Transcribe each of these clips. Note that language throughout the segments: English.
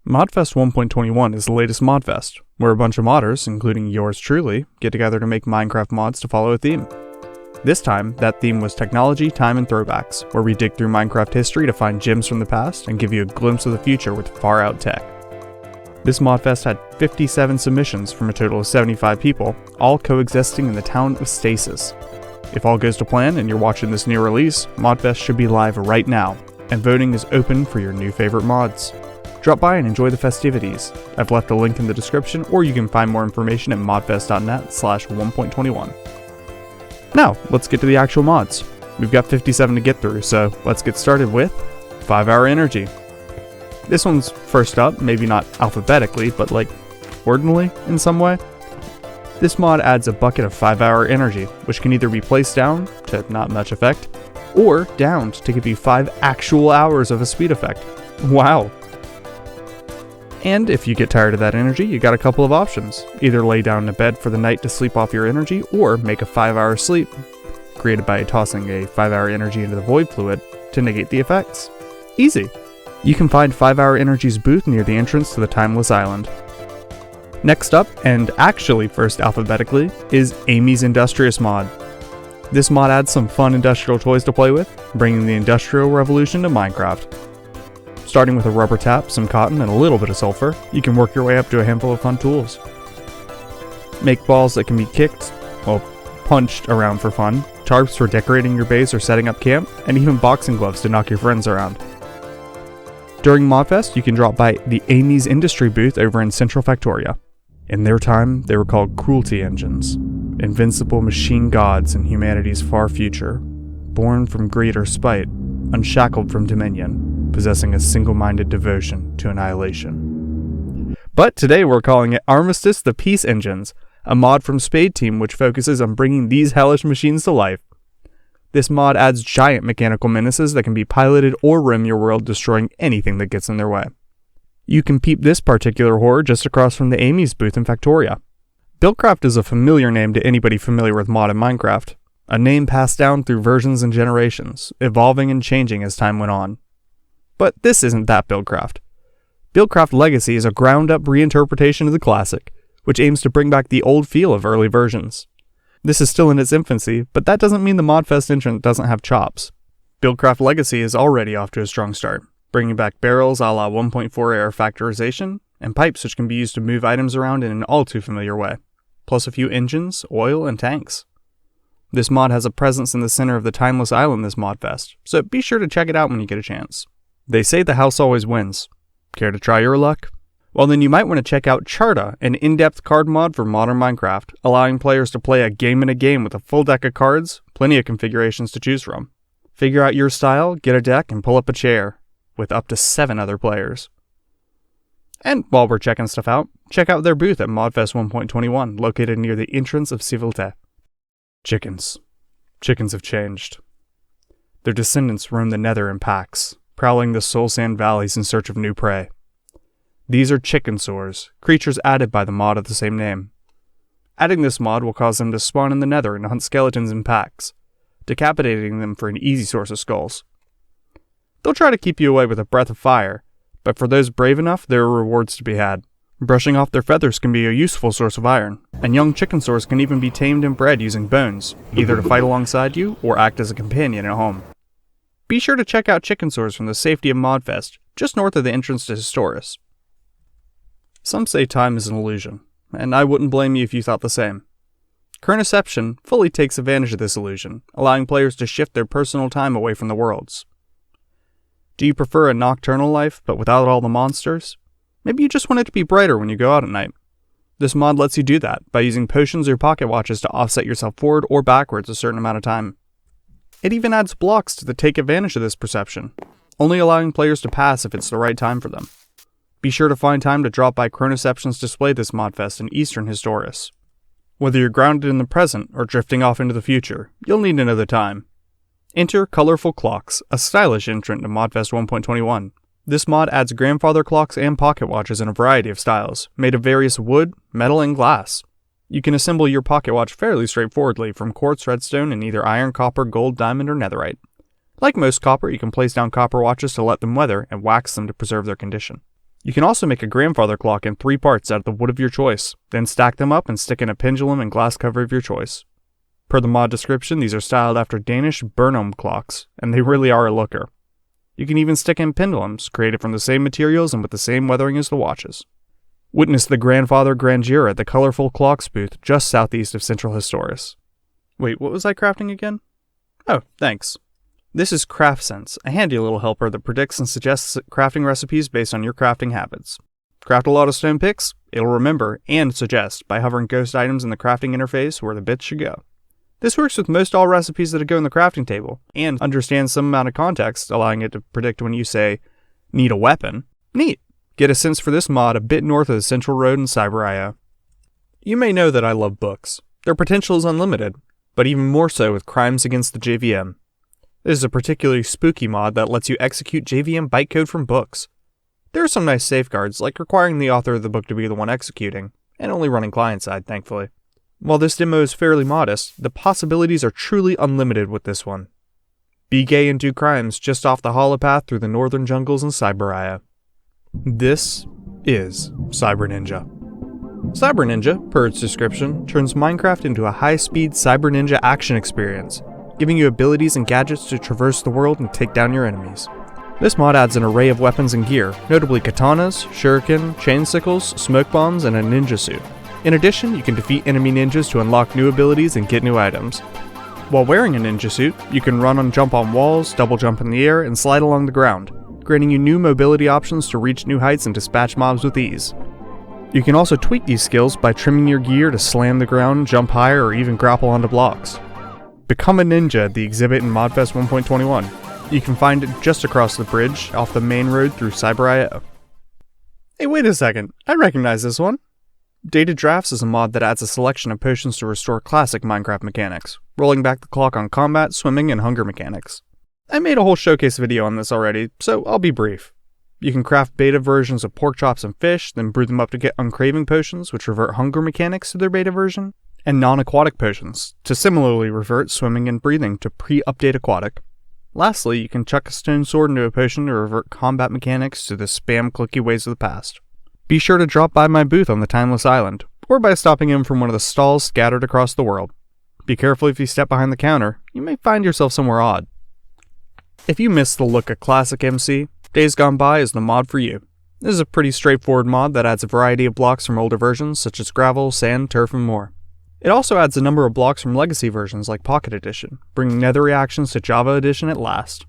ModFest 1.21 is the latest ModFest, where a bunch of modders, including yours truly, get together to make Minecraft mods to follow a theme. This time, that theme was technology, time, and throwbacks, where we dig through Minecraft history to find gems from the past and give you a glimpse of the future with far-out tech. This ModFest had 57 submissions from a total of 75 people, all coexisting in the town of Stasis. If all goes to plan and you're watching this new release, ModFest should be live right now, and voting is open for your new favorite mods. Drop by and enjoy the festivities. I've left a link in the description, or you can find more information at modfest.net/1.21. Now, let's get to the actual mods. We've got 57 to get through, so let's get started with 5-hour energy. This one's first up, maybe not alphabetically, but like ordinally in some way. This mod adds a bucket of 5-hour energy, which can either be placed down, to not much effect, or downed to give you 5 actual hours of a speed effect. Wow! And if you get tired of that energy, you got a couple of options. Either lay down in a bed for the night to sleep off your energy, or make a 5-hour sleep, created by tossing a 5-hour energy into the void fluid to negate the effects. Easy! You can find 5-hour energy's booth near the entrance to the Timeless Island. Next up, and actually first alphabetically, is Amy's Industrious mod. This mod adds some fun industrial toys to play with, bringing the Industrial Revolution to Minecraft. Starting with a rubber tap, some cotton, and a little bit of sulfur, you can work your way up to a handful of fun tools. Make balls that can be kicked, well, punched around for fun, tarps for decorating your base or setting up camp, and even boxing gloves to knock your friends around. During ModFest, you can drop by the Amy's Industry booth over in Central Factoria. In their time, they were called cruelty engines, invincible machine gods in humanity's far future, born from greed or spite, unshackled from dominion, possessing a single-minded devotion to annihilation. But today we're calling it Armistice the Peace Engines, a mod from Spade Team which focuses on bringing these hellish machines to life. This mod adds giant mechanical menaces that can be piloted or roam your world, destroying anything that gets in their way. You can peep this particular horror just across from the Amy's booth in Factoria. Buildcraft is a familiar name to anybody familiar with mod in Minecraft, a name passed down through versions and generations, evolving and changing as time went on. But this isn't that Buildcraft. Buildcraft Legacy is a ground-up reinterpretation of the classic, which aims to bring back the old feel of early versions. This is still in its infancy, but that doesn't mean the ModFest entrant doesn't have chops. Buildcraft Legacy is already off to a strong start, bringing back barrels a la 1.4 air factorization, and pipes which can be used to move items around in an all-too-familiar way, plus a few engines, oil, and tanks. This mod has a presence in the center of the Timeless Island this ModFest, so be sure to check it out when you get a chance. They say the house always wins. Care to try your luck? Well, then you might want to check out Charta, an in-depth card mod for modern Minecraft, allowing players to play a game in a game with a full deck of cards, plenty of configurations to choose from. Figure out your style, get a deck, and pull up a chair, with up to 7 other players. And while we're checking stuff out, check out their booth at ModFest 1.21, located near the entrance of Civilté. Chickens. Chickens have changed. Their descendants roam the nether in packs, prowling the soul sand valleys in search of new prey. These are chickensaurs, creatures added by the mod of the same name. Adding this mod will cause them to spawn in the nether and hunt skeletons in packs, decapitating them for an easy source of skulls. They'll try to keep you away with a breath of fire, but for those brave enough, there are rewards to be had. Brushing off their feathers can be a useful source of iron, and young chickensaurs can even be tamed and bred using bones, either to fight alongside you or act as a companion at home. Be sure to check out chickensaurs from the safety of ModFest, just north of the entrance to Historis. Some say time is an illusion, and I wouldn't blame you if you thought the same. Chronoception fully takes advantage of this illusion, allowing players to shift their personal time away from the worlds. Do you prefer a nocturnal life, but without all the monsters? Maybe you just want it to be brighter when you go out at night. This mod lets you do that by using potions or pocket watches to offset yourself forward or backwards a certain amount of time. It even adds blocks to take advantage of this perception, only allowing players to pass if it's the right time for them. Be sure to find time to drop by Chronoception's display this ModFest in Eastern Historis. Whether you're grounded in the present or drifting off into the future, you'll need another time. Enter Colorful Clocks, a stylish entrant to ModFest 1.21. This mod adds grandfather clocks and pocket watches in a variety of styles, made of various wood, metal, and glass. You can assemble your pocket watch fairly straightforwardly from quartz redstone in either iron, copper, gold, diamond, or netherite. Like most copper, you can place down copper watches to let them weather and wax them to preserve their condition. You can also make a grandfather clock in 3 parts out of the wood of your choice, then stack them up and stick in a pendulum and glass cover of your choice. Per the mod description, these are styled after Danish Burnham clocks, and they really are a looker. You can even stick in pendulums, created from the same materials and with the same weathering as the watches. Witness the grandfather grandeur at the colorful clocks booth just southeast of Central Historis. Wait, what was I crafting again? Oh, thanks. This is CraftSense, a handy little helper that predicts and suggests crafting recipes based on your crafting habits. Craft a lot of stone picks, it'll remember and suggest by hovering ghost items in the crafting interface where the bits should go. This works with most all recipes that go in the crafting table, and understands some amount of context, allowing it to predict when you say, need a weapon. Neat! Get a sense for this mod a bit north of the Central Road in Cyber.io. You may know that I love books. Their potential is unlimited, but even more so with Crimes Against the JVM. This is a particularly spooky mod that lets you execute JVM bytecode from books. There are some nice safeguards, like requiring the author of the book to be the one executing, and only running client-side, thankfully. While this demo is fairly modest, the possibilities are truly unlimited with this one. Be gay and do crimes just off the holopath through the northern jungles in Cyber.io. This is Cyber Ninja. Cyber Ninja, per its description, turns Minecraft into a high-speed Cyber Ninja action experience, giving you abilities and gadgets to traverse the world and take down your enemies. This mod adds an array of weapons and gear, notably katanas, shuriken, chain sickles, smoke bombs, and a ninja suit. In addition, you can defeat enemy ninjas to unlock new abilities and get new items. While wearing a ninja suit, you can run and jump on walls, double jump in the air, and slide along the ground, granting you new mobility options to reach new heights and dispatch mobs with ease. You can also tweak these skills by trimming your gear to slam the ground, jump higher, or even grapple onto blocks. Become a Ninja at the exhibit in ModFest 1.21. You can find it just across the bridge off the main road through Cyber.io. Hey, wait a second, I recognize this one. Dated Drafts is a mod that adds a selection of potions to restore classic Minecraft mechanics, rolling back the clock on combat, swimming, and hunger mechanics. I made a whole showcase video on this already, so I'll be brief. You can craft beta versions of pork chops and fish, then brew them up to get uncraving potions, which revert hunger mechanics to their beta version, and non-aquatic potions, to similarly revert swimming and breathing to pre-update aquatic. Lastly, you can chuck a stone sword into a potion to revert combat mechanics to the spam clicky ways of the past. Be sure to drop by my booth on the Timeless Island, or by stopping in from one of the stalls scattered across the world. Be careful if you step behind the counter, you may find yourself somewhere odd. If you miss the look of classic MC, Days Gone By is the mod for you. This is a pretty straightforward mod that adds a variety of blocks from older versions such as gravel, sand, turf, and more. It also adds a number of blocks from legacy versions like Pocket Edition, bringing nether reactions to Java Edition at last.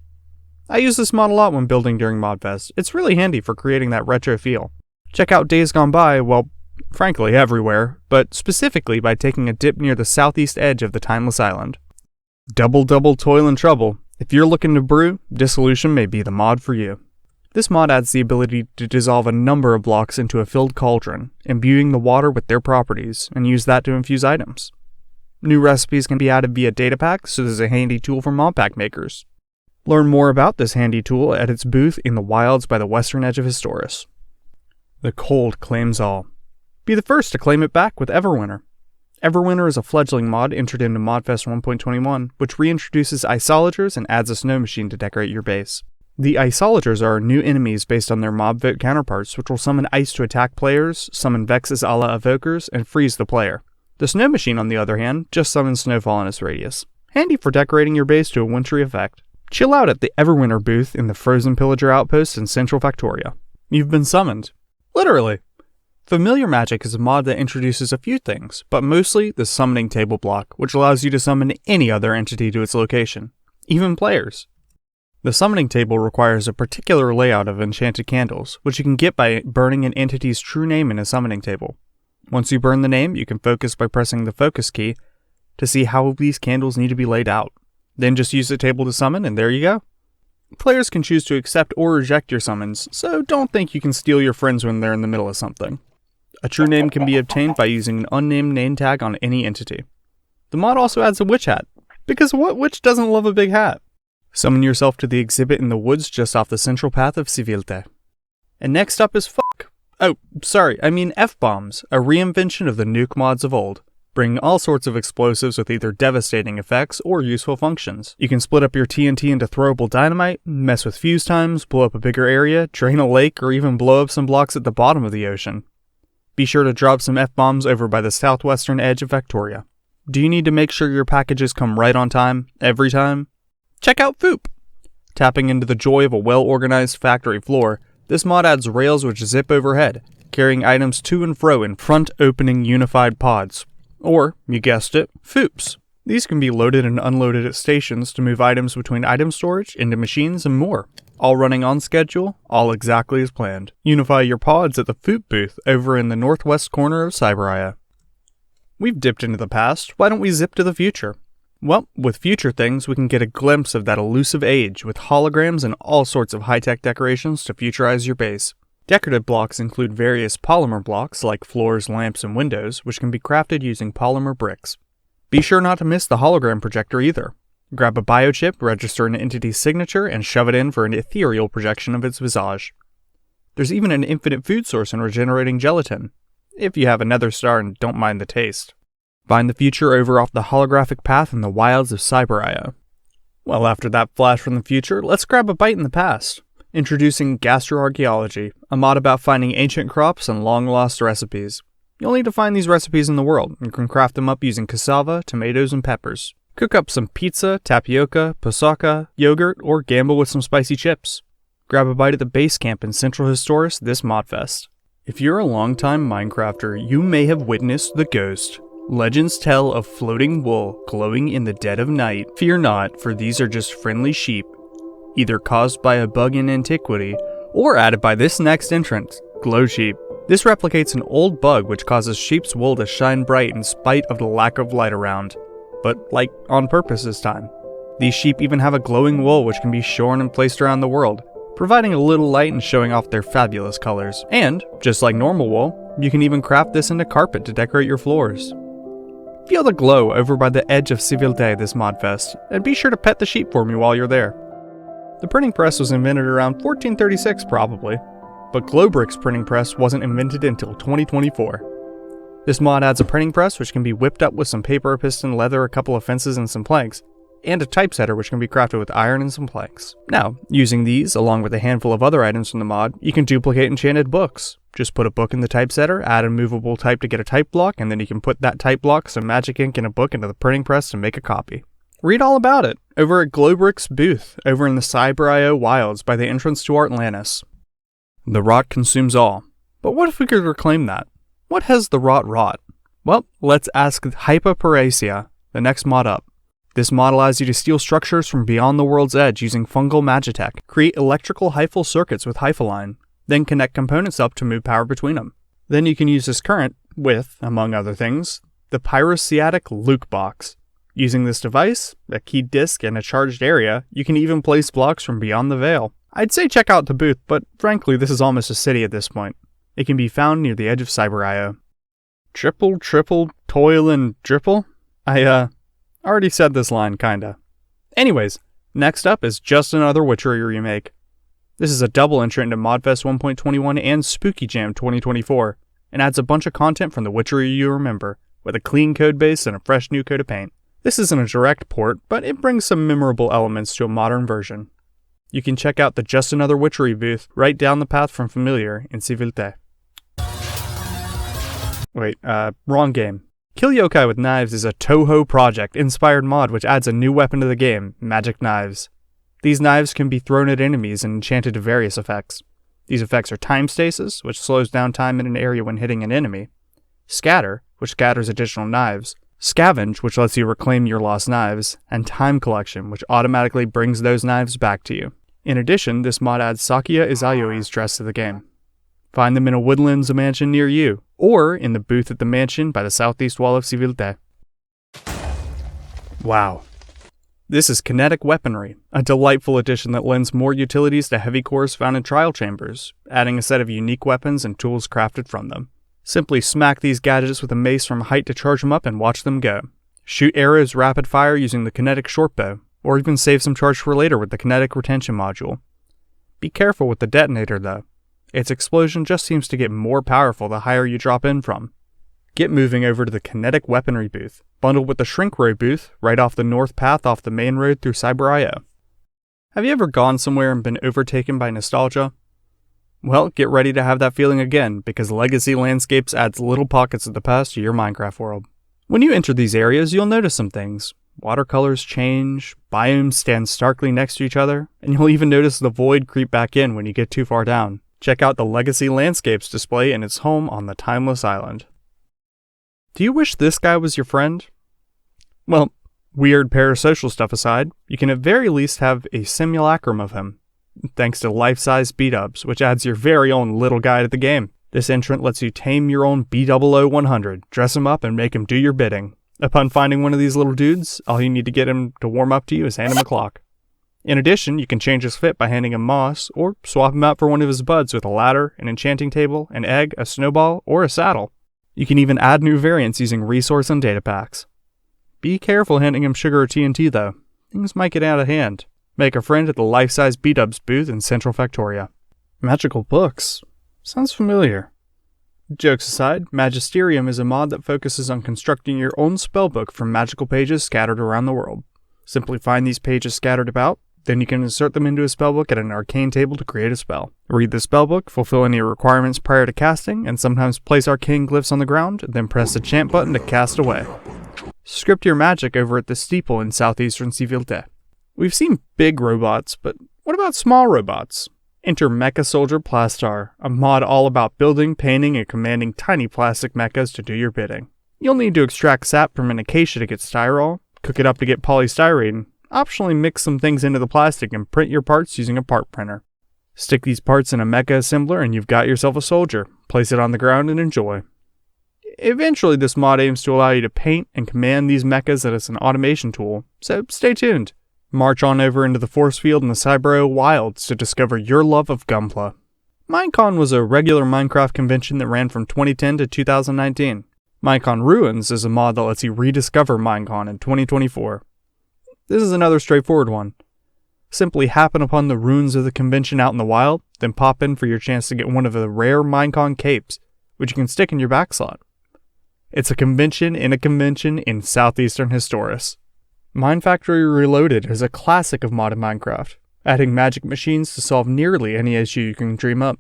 I use this mod a lot when building during ModFest. It's really handy for creating that retro feel. Check out Days Gone By, well, frankly everywhere, but specifically by taking a dip near the southeast edge of the Timeless Island. Double toil and trouble. If you're looking to brew, Dissolution may be the mod for you. This mod adds the ability to dissolve a number of blocks into a filled cauldron, imbuing the water with their properties, and use that to infuse items. New recipes can be added via data packs, so there's a handy tool for mod pack makers. Learn more about this handy tool at its booth in the wilds by the western edge of Historis. The cold claims all. Be the first to claim it back with Everwinter. Everwinter is a fledgling mod entered into ModFest 1.21, which reintroduces isolagers and adds a snow machine to decorate your base. The isolagers are new enemies based on their mob vote counterparts, which will summon ice to attack players, summon Vexes a la evokers, and freeze the player. The snow machine, on the other hand, just summons snowfall in its radius. Handy for decorating your base to a wintry effect. Chill out at the Everwinter booth in the Frozen Pillager Outpost in Central Factoria. You've been summoned. Literally. Familiar Magic is a mod that introduces a few things, but mostly the summoning table block, which allows you to summon any other entity to its location, even players. The summoning table requires a particular layout of enchanted candles, which you can get by burning an entity's true name in a summoning table. Once you burn the name, you can focus by pressing the focus key to see how these candles need to be laid out. Then just use the table to summon, and there you go. Players can choose to accept or reject your summons, so don't think you can steal your friends when they're in the middle of something. A true name can be obtained by using an unnamed name tag on any entity. The mod also adds a witch hat, because what witch doesn't love a big hat? Summon yourself to the exhibit in the woods just off the central path of Civilte. And next up is F-bombs, a reinvention of the nuke mods of old, bringing all sorts of explosives with either devastating effects or useful functions. You can split up your TNT into throwable dynamite, mess with fuse times, blow up a bigger area, drain a lake, or even blow up some blocks at the bottom of the ocean. Be sure to drop some F-bombs over by the southwestern edge of Victoria. Do you need to make sure your packages come right on time, every time? Check out Foop! Tapping into the joy of a well-organized factory floor, this mod adds rails which zip overhead, carrying items to and fro in front-opening unified pods. Or, you guessed it, Foops. These can be loaded and unloaded at stations to move items between item storage, into machines, and more. All running on schedule, all exactly as planned. Unify your pods at the Foop booth over in the northwest corner of Cyberaya. We've dipped into the past, why don't we zip to the future? Well, with future things, we can get a glimpse of that elusive age with holograms and all sorts of high-tech decorations to futurize your base. Decorative blocks include various polymer blocks like floors, lamps, and windows, which can be crafted using polymer bricks. Be sure not to miss the hologram projector either. Grab a biochip, register an entity's signature, and shove it in for an ethereal projection of its visage. There's even an infinite food source in regenerating gelatin, if you have a nether star and don't mind the taste. Find the future over off the holographic path in the wilds of Cyberaya. Well, after that flash from the future, let's grab a bite in the past. Introducing Gastroarchaeology, a mod about finding ancient crops and long-lost recipes. You'll need to find these recipes in the world, and can craft them up using cassava, tomatoes, and peppers. Cook up some pizza, tapioca, posaka, yogurt, or gamble with some spicy chips. Grab a bite at the base camp in Central Historis this ModFest. If you're a longtime Minecrafter, you may have witnessed the ghost. Legends tell of floating wool glowing in the dead of night. Fear not, for these are just friendly sheep, either caused by a bug in antiquity, or added by this next entrant, Glow Sheep. This replicates an old bug which causes sheep's wool to shine bright in spite of the lack of light around, but like on purpose this time. These sheep even have a glowing wool which can be shorn and placed around the world, providing a little light and showing off their fabulous colors. And, just like normal wool, you can even craft this into carpet to decorate your floors. Feel the glow over by the edge of Civilté this ModFest, and be sure to pet the sheep for me while you're there. The printing press was invented around 1436 probably, but Glowbrick's printing press wasn't invented until 2024. This mod adds a printing press which can be whipped up with some paper, piston, leather, a couple of fences, and some planks, and a typesetter which can be crafted with iron and some planks. Now, using these, along with a handful of other items from the mod, you can duplicate enchanted books. Just put a book in the typesetter, add a movable type to get a type block, and then you can put that type block, some magic ink, and a book into the printing press to make a copy. Read all about it over at Glowbrick's booth over in the Cyber.io wilds by the entrance to Atlantis. The rot consumes all. But what if we could reclaim that? What has the rot wrought? Well, let's ask Hyperparesia, the next mod up. This mod allows you to steal structures from beyond the world's edge using fungal magitech, create electrical hyphal circuits with hyphaline, then connect components up to move power between them. Then you can use this current with, among other things, the Pyroceatic Luke Box. Using this device, a keyed disc, and a charged area, you can even place blocks from beyond the veil. I'd say check out the booth, but frankly this is almost a city at this point. It can be found near the edge of Cyber.io. Triple, toil and dripple? I already said this line, kinda. Anyways, next up is just another Witchery remake. This is a double entrant into ModFest 1.21 and Spooky Jam 2024, and adds a bunch of content from the Witchery you remember, with a clean codebase and a fresh new coat of paint. This isn't a direct port, but it brings some memorable elements to a modern version. You can check out the Just Another Witchery booth right down the path from Familiar in Civilté. Wait, wrong game. Kill Yokai with Knives is a Toho project-inspired mod which adds a new weapon to the game, Magic Knives. These knives can be thrown at enemies and enchanted to various effects. These effects are Time Stasis, which slows down time in an area when hitting an enemy, Scatter, which scatters additional knives, Scavenge, which lets you reclaim your lost knives, and Time Collection, which automatically brings those knives back to you. In addition, this mod adds Sakia Izayoi's dress to the game. Find them in a Woodlands mansion near you, or in the booth at the mansion by the southeast wall of Civilté. Wow. This is Kinetic Weaponry, a delightful addition that lends more utilities to heavy cores found in trial chambers, adding a set of unique weapons and tools crafted from them. Simply smack these gadgets with a mace from height to charge them up and watch them go. Shoot arrows rapid fire using the Kinetic Shortbow, or even save some charge for later with the Kinetic Retention module. Be careful with the detonator though. Its explosion just seems to get more powerful the higher you drop in from. Get moving over to the Kinetic Weaponry booth, bundled with the Shrink Row booth right off the north path off the main road through Cyber.io. Have you ever gone somewhere and been overtaken by nostalgia? Well, get ready to have that feeling again, because Legacy Landscapes adds little pockets of the past to your Minecraft world. When you enter these areas, you'll notice some things. Watercolors change, biomes stand starkly next to each other, and you'll even notice the void creep back in when you get too far down. Check out the Legacy Landscapes display in its home on the Timeless Island. Do you wish this guy was your friend? Well, weird parasocial stuff aside, you can at very least have a simulacrum of him, thanks to life-size beat-ups, which adds your very own little guy to the game. This entrant lets you tame your own B00-100, dress him up, and make him do your bidding. Upon finding one of these little dudes, all you need to get him to warm up to you is hand him a clock. In addition, you can change his fit by handing him moss, or swap him out for one of his buds with a ladder, an enchanting table, an egg, a snowball, or a saddle. You can even add new variants using resource and data packs. Be careful handing him sugar or TNT though. Things might get out of hand. Make a friend at the life-size B-Dubs booth in Central Factoria. Magical books. Sounds familiar. Jokes aside, Magisterium is a mod that focuses on constructing your own spellbook from magical pages scattered around the world. Simply find these pages scattered about, then you can insert them into a spellbook at an arcane table to create a spell. Read the spellbook, fulfill any requirements prior to casting, and sometimes place arcane glyphs on the ground, then press the chant button to cast away. Script your magic over at the steeple in southeastern Civilte. We've seen big robots, but what about small robots? Enter Mecha Soldier Plastar, a mod all about building, painting, and commanding tiny plastic mechas to do your bidding. You'll need to extract sap from an acacia to get styrol, cook it up to get polystyrene, optionally mix some things into the plastic and print your parts using a part printer. Stick these parts in a mecha assembler and you've got yourself a soldier. Place it on the ground and enjoy. Eventually this mod aims to allow you to paint and command these mechas as an automation tool, so stay tuned. March on over into the force field in the Cyber.io wilds to discover your love of Gunpla. Minecon was a regular Minecraft convention that ran from 2010 to 2019. Minecon Ruins is a mod that lets you rediscover Minecon in 2024. This is another straightforward one. Simply happen upon the ruins of the convention out in the wild, then pop in for your chance to get one of the rare Minecon capes, which you can stick in your back slot. It's a convention in southeastern Historis. Mine Factory Reloaded is a classic of modded Minecraft, adding magic machines to solve nearly any issue you can dream up.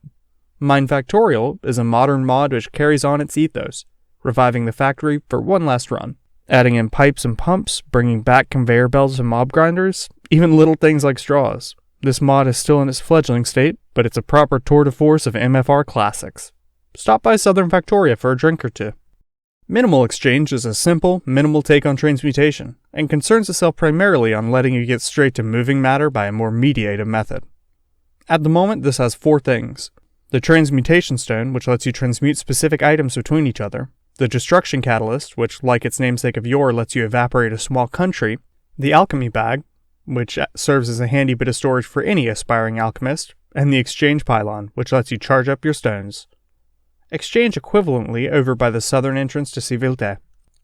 Mine Factorial is a modern mod which carries on its ethos, reviving the factory for one last run. Adding in pipes and pumps, bringing back conveyor belts and mob grinders, even little things like straws. This mod is still in its fledgling state, but it's a proper tour de force of MFR classics. Stop by Southern Factoria for a drink or two. Minimal Exchange is a simple, minimal take on transmutation, and concerns itself primarily on letting you get straight to moving matter by a more mediative method. At the moment, this has 4 things. The Transmutation Stone, which lets you transmute specific items between each other. The Destruction Catalyst, which, like its namesake of yore, lets you evaporate a small country. The Alchemy Bag, which serves as a handy bit of storage for any aspiring alchemist. And the Exchange Pylon, which lets you charge up your stones. Exchange equivalently over by the southern entrance to Civilte.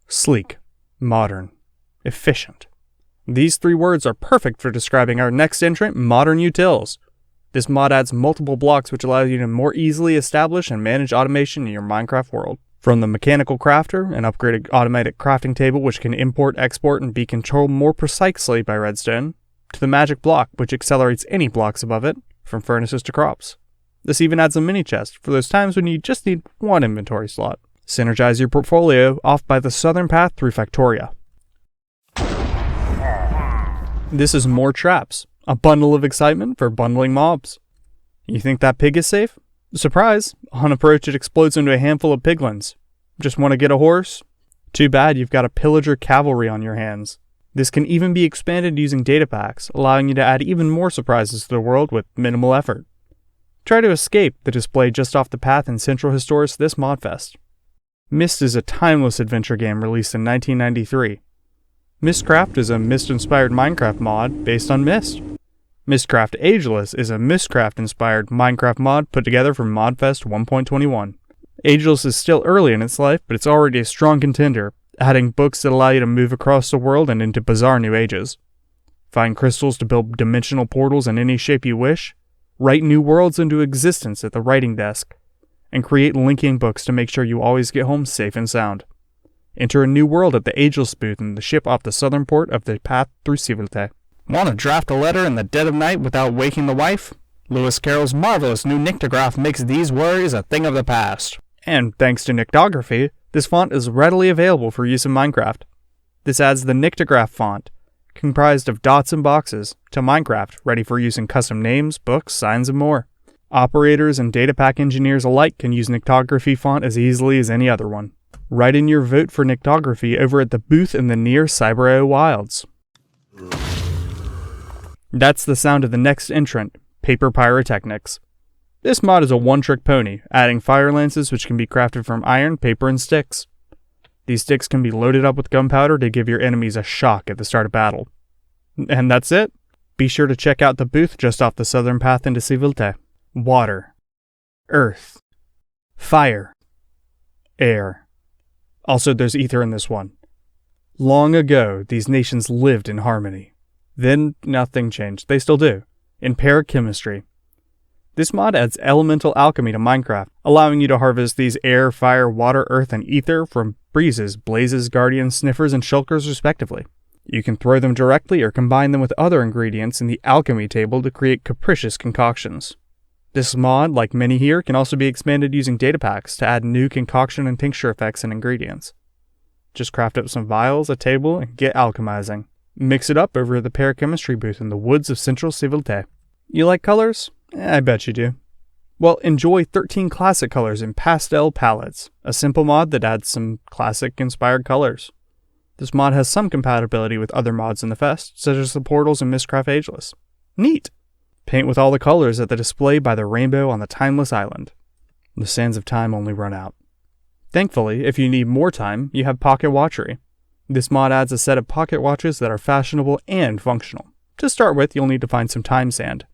Sleek, modern, efficient. These 3 words are perfect for describing our next entrant, Modern Utils. This mod adds multiple blocks which allow you to more easily establish and manage automation in your Minecraft world. From the Mechanical Crafter, an upgraded automatic crafting table which can import, export, and be controlled more precisely by redstone, to the Magic Block, which accelerates any blocks above it, from furnaces to crops. This even adds a mini chest for those times when you just need one inventory slot. Synergize your portfolio off by the southern path through Factoria. This is more traps, a bundle of excitement for bundling mobs. You think that pig is safe? Surprise! On approach it explodes into a handful of piglins. Just want to get a horse? Too bad you've got a pillager cavalry on your hands. This can even be expanded using data packs, allowing you to add even more surprises to the world with minimal effort. Try to escape the display just off the path in Central Historis this ModFest. Myst is a timeless adventure game released in 1993. Mystcraft is a Myst-inspired Minecraft mod based on Myst. Mystcraft Ageless is a Mystcraft-inspired Minecraft mod put together for ModFest 1.21. Ageless is still early in its life, but it's already a strong contender, adding books that allow you to move across the world and into bizarre new ages. Find crystals to build dimensional portals in any shape you wish. Write new worlds into existence at the writing desk. and create linking books to make sure you always get home safe and sound. Enter a new world at the Ageless booth in the ship off the southern port of the path through Civilte. Want to draft a letter in the dead of night without waking the wife? Lewis Carroll's marvelous new Nyctograph makes these worries a thing of the past. And thanks to Nyctography, this font is readily available for use in Minecraft. This adds the Nyctograph font, comprised of dots and boxes, to Minecraft, ready for use in custom names, books, signs, and more. Operators and data pack engineers alike can use Nyctography font as easily as any other one. Write in your vote for Nyctography over at the booth in the near Cyber Wilds. That's the sound of the next entrant, Paper Pyrotechnics. This mod is a one-trick pony, adding fire lances which can be crafted from iron, paper, and sticks. These sticks can be loaded up with gunpowder to give your enemies a shock at the start of battle. And that's it. Be sure to check out the booth just off the southern path into Civilte. Water, earth, fire, air. Also, there's ether in this one. Long ago, these nations lived in harmony. Then, nothing changed. They still do. In parachemistry. This mod adds elemental alchemy to Minecraft, allowing you to harvest these air, fire, water, earth, and ether from breezes, blazes, guardians, sniffers, and shulkers respectively. You can throw them directly or combine them with other ingredients in the alchemy table to create capricious concoctions. This mod, like many here, can also be expanded using data packs to add new concoction and tincture effects and ingredients. Just craft up some vials, a table, and get alchemizing. Mix it up over at the parachemistry booth in the woods of Central Civilte. You like colors? I bet you do. Well, enjoy 13 classic colors in pastel palettes, a simple mod that adds some classic-inspired colors. This mod has some compatibility with other mods in the Fest, such as the portals in Mistcraft Ageless. Neat! Paint with all the colors at the display by the rainbow on the Timeless Island. The sands of time only run out. Thankfully, if you need more time, you have Pocket Watchery. This mod adds a set of pocket watches that are fashionable and functional. To start with, you'll need to find some time sand.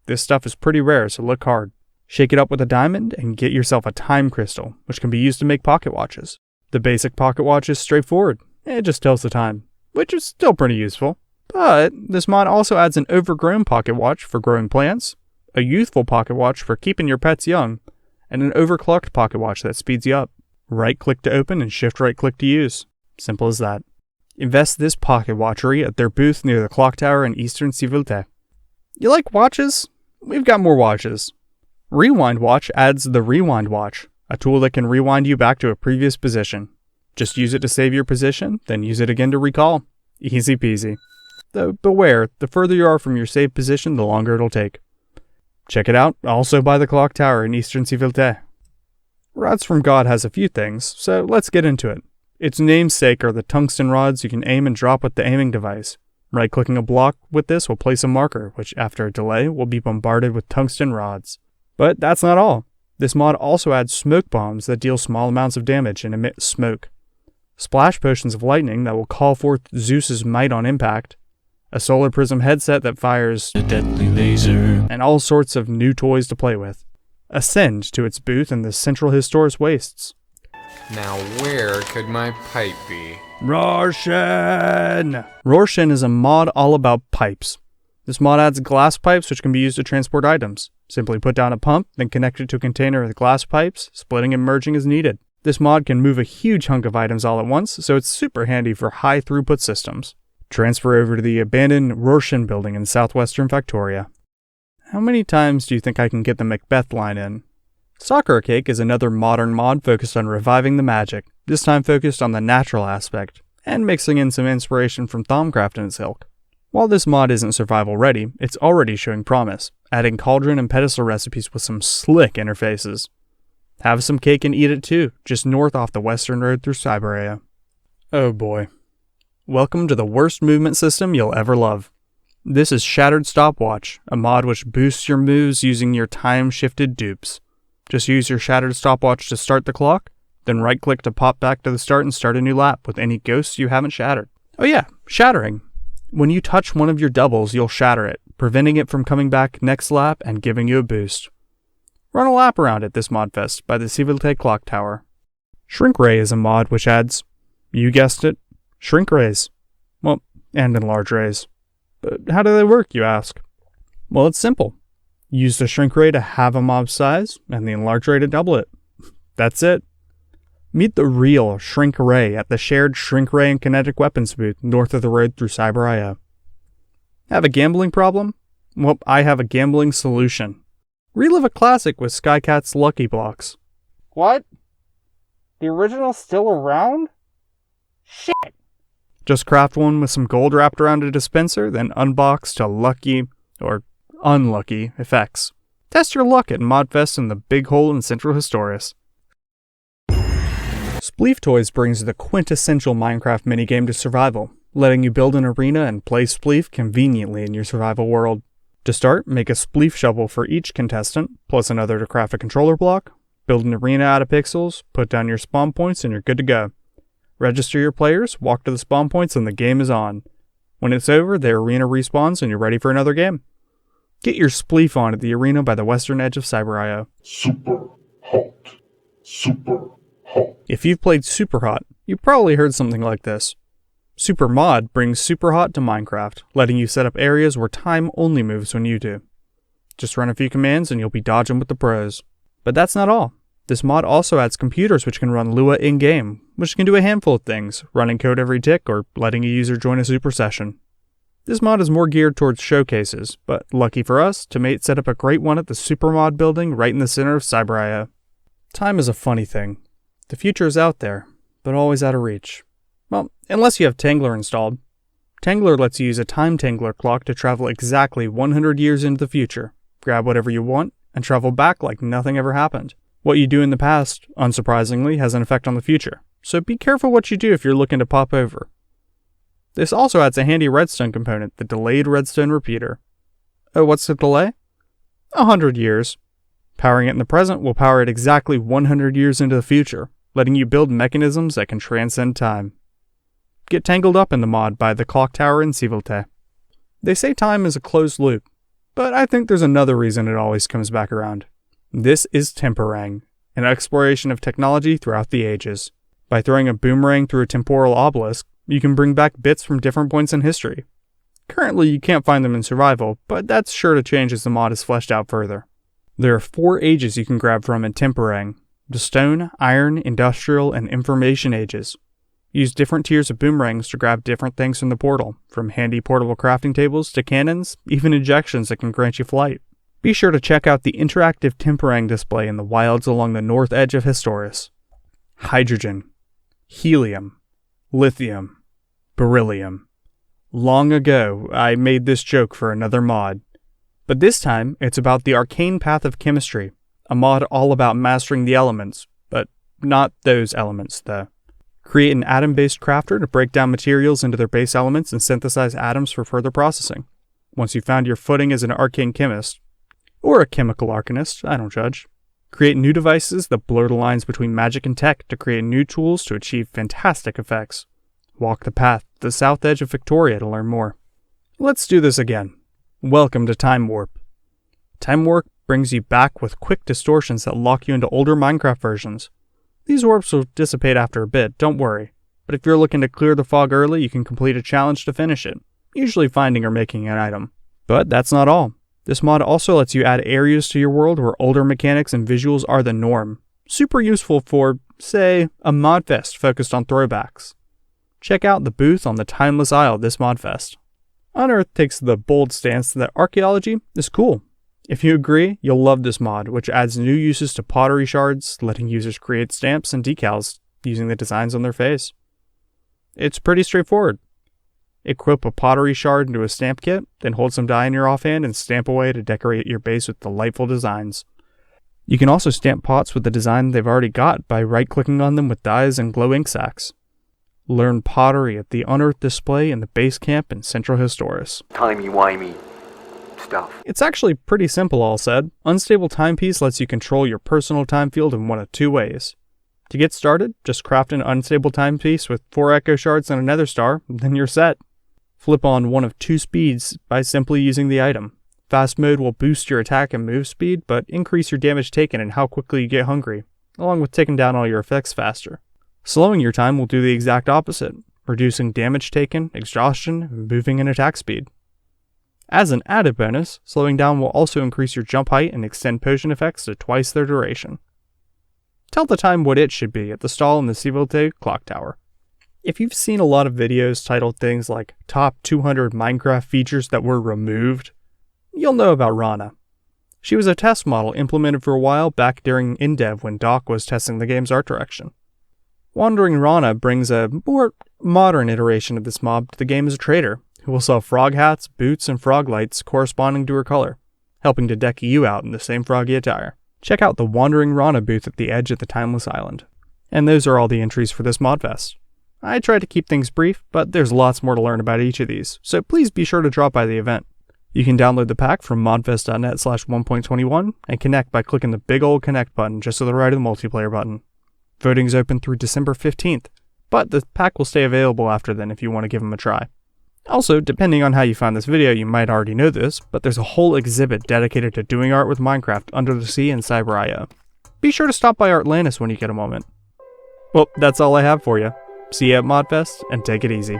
This stuff is pretty rare, so look hard. Shake it up with a diamond and get yourself a time crystal, which can be used to make pocket watches. The basic pocket watch is straightforward. It just tells the time, which is still pretty useful. But this mod also adds an overgrown pocket watch for growing plants, a youthful pocket watch for keeping your pets young, and an overclocked pocket watch that speeds you up. Right-click to open and shift-right-click to use. Simple as that. Invest this pocket watchery at their booth near the clock tower in eastern Civilte. You like watches? We've got more watches. Rewind Watch adds the Rewind Watch, a tool that can rewind you back to a previous position. Just use it to save your position, then use it again to recall. Easy peasy. Though beware, the further you are from your saved position, the longer it'll take. Check it out, also by the clock tower in eastern Civilte. Rods from God has a few things, so let's get into it. Its namesake are the tungsten rods you can aim and drop with the aiming device. Right-clicking a block with this will place a marker, which after a delay will be bombarded with tungsten rods. But that's not all. This mod also adds smoke bombs that deal small amounts of damage and emit smoke. Splash potions of lightning that will call forth Zeus's might on impact. A solar prism headset that fires a deadly laser. And all sorts of new toys to play with. Ascend to its booth in the Central Historic Wastes. Now where could my pipe be? Rorschen! Rorschen is a mod all about pipes. This mod adds glass pipes which can be used to transport items. Simply put down a pump, then connect it to a container with glass pipes, splitting and merging as needed. This mod can move a huge hunk of items all at once, so it's super handy for high throughput systems. Transfer over to the abandoned Rorschen building in southwestern Victoria. How many times do you think I can get the Macbeth line in? Sakura Cake is another modern mod focused on reviving the magic, this time focused on the natural aspect, and mixing in some inspiration from Thaumcraft and its ilk. While this mod isn't survival ready, it's already showing promise, adding cauldron and pedestal recipes with some slick interfaces. Have some cake and eat it too, just north off the western road through Cyberia. Oh boy. Welcome to the worst movement system you'll ever love. This is Shattered Stopwatch, a mod which boosts your moves using your time-shifted dupes. Just use your Shattered Stopwatch to start the clock, then right-click to pop back to the start and start a new lap with any ghosts you haven't shattered. Oh yeah, shattering. When you touch one of your doubles, you'll shatter it, preventing it from coming back next lap and giving you a boost. Run a lap around it this ModFest by the Civilte Clock Tower. Shrink Ray is a mod which adds, you guessed it, shrink rays. Well, and enlarge rays. But how do they work, you ask? Well, it's simple. Use the shrink ray to halve a mob's size, and the enlarge ray to double it. That's it. Meet the real Shrink Ray at the shared Shrink Ray and Kinetic Weapons booth north of the road through Cyber.io. Have a gambling problem? Well, I have a gambling solution. Relive a classic with Skycat's Lucky Blocks. What? The original's still around? Shit! Just craft one with some gold wrapped around a dispenser, then unbox to lucky, or unlucky, effects. Test your luck at ModFest in the Big Hole in Central Historis. Spleef Toys brings the quintessential Minecraft minigame to survival, letting you build an arena and play Spleef conveniently in your survival world. To start, make a Spleef shovel for each contestant, plus another to craft a controller block, build an arena out of pixels, put down your spawn points, and you're good to go. Register your players, walk to the spawn points, and the game is on. When it's over, the arena respawns and you're ready for another game. Get your Spleef on at the arena by the western edge of Cyber.io. Super hot. Super hot. If you've played Super Hot, you've probably heard something like this. Super Mod brings Super Hot to Minecraft, letting you set up areas where time only moves when you do. Just run a few commands and you'll be dodging with the pros. But that's not all. This mod also adds computers which can run Lua in-game, which can do a handful of things, running code every tick or letting a user join a super session. This mod is more geared towards showcases, but lucky for us, Tomate set up a great one at the Super Mod building right in the center of Cyber.io. Time is a funny thing. The future is out there, but always out of reach. Well, unless you have Tangler installed. Tangler lets you use a time Tangler clock to travel exactly 100 years into the future, grab whatever you want, and travel back like nothing ever happened. What you do in the past, unsurprisingly, has an effect on the future, so be careful what you do if you're looking to pop over. This also adds a handy redstone component, the delayed redstone repeater. Oh, what's the delay? 100 years. Powering it in the present will power it exactly 100 years into the future, letting you build mechanisms that can transcend time. Get tangled up in the mod by the clock tower in Civilte. They say time is a closed loop, but I think there's another reason it always comes back around. This is Temporang, an exploration of technology throughout the ages. By throwing a boomerang through a temporal obelisk, you can bring back bits from different points in history. Currently, you can't find them in survival, but that's sure to change as the mod is fleshed out further. There are 4 ages you can grab from in Temporang: the Stone, Iron, Industrial, and Information ages. Use different tiers of boomerangs to grab different things from the portal, from handy portable crafting tables to cannons, even injections that can grant you flight. Be sure to check out the interactive Temporang display in the wilds along the north edge of Historis. Hydrogen, helium, lithium, beryllium. Long ago, I made this joke for another mod. But this time, it's about the arcane path of chemistry, a mod all about mastering the elements, but not those elements, though. Create an atom-based crafter to break down materials into their base elements and synthesize atoms for further processing. Once you've found your footing as an arcane chemist, or a chemical arcanist, I don't judge, create new devices that blur the lines between magic and tech to create new tools to achieve fantastic effects. Walk the path to the south edge of Victoria to learn more. Let's do this again. Welcome to Time Warp. Time Warp brings you back with quick distortions that lock you into older Minecraft versions. These warps will dissipate after a bit, don't worry, but if you're looking to clear the fog early, you can complete a challenge to finish it, usually finding or making an item. But that's not all. This mod also lets you add areas to your world where older mechanics and visuals are the norm. Super useful for, say, a ModFest focused on throwbacks. Check out the booth on the Timeless Isle this ModFest. Unearth takes the bold stance that archaeology is cool. If you agree, you'll love this mod, which adds new uses to pottery shards, letting users create stamps and decals using the designs on their face. It's pretty straightforward. Equip a pottery shard into a stamp kit, then hold some dye in your offhand and stamp away to decorate your base with delightful designs. You can also stamp pots with the design they've already got by right-clicking on them with dyes and glow ink sacks. Learn pottery at the Unearth display in the base camp in Central Historis. Timey-wimey stuff. It's actually pretty simple, all said. Unstable Timepiece lets you control your personal time field in one of 2 ways. To get started, just craft an unstable timepiece with 4 echo shards and a nether star, then you're set. Flip on one of 2 speeds by simply using the item. Fast mode will boost your attack and move speed, but increase your damage taken and how quickly you get hungry, along with taking down all your effects faster. Slowing your time will do the exact opposite, reducing damage taken, exhaustion, and moving and attack speed. As an added bonus, slowing down will also increase your jump height and extend potion effects to twice their duration. Tell the time what it should be at the stall in the Civilte clock tower. If you've seen a lot of videos titled things like Top 200 Minecraft Features That Were Removed, you'll know about Rana. She was a test model implemented for a while back during InDev when Doc was testing the game's art direction. Wandering Rana brings a more modern iteration of this mob to the game as a trader, who will sell frog hats, boots, and frog lights corresponding to her color, helping to deck you out in the same froggy attire. Check out the Wandering Rana booth at the edge of the Timeless Island. And those are all the entries for this ModFest. I tried to keep things brief, but there's lots more to learn about each of these, so please be sure to drop by the event. You can download the pack from modfest.net/1.21 and connect by clicking the big old connect button just to the right of the multiplayer button. Voting is open through December 15th, but the pack will stay available after then if you want to give them a try. Also, depending on how you found this video, you might already know this, but there's a whole exhibit dedicated to doing art with Minecraft under the sea in Cyber.io. Be sure to stop by Artlantis when you get a moment. Well, that's all I have for you. See you at ModFest, and take it easy.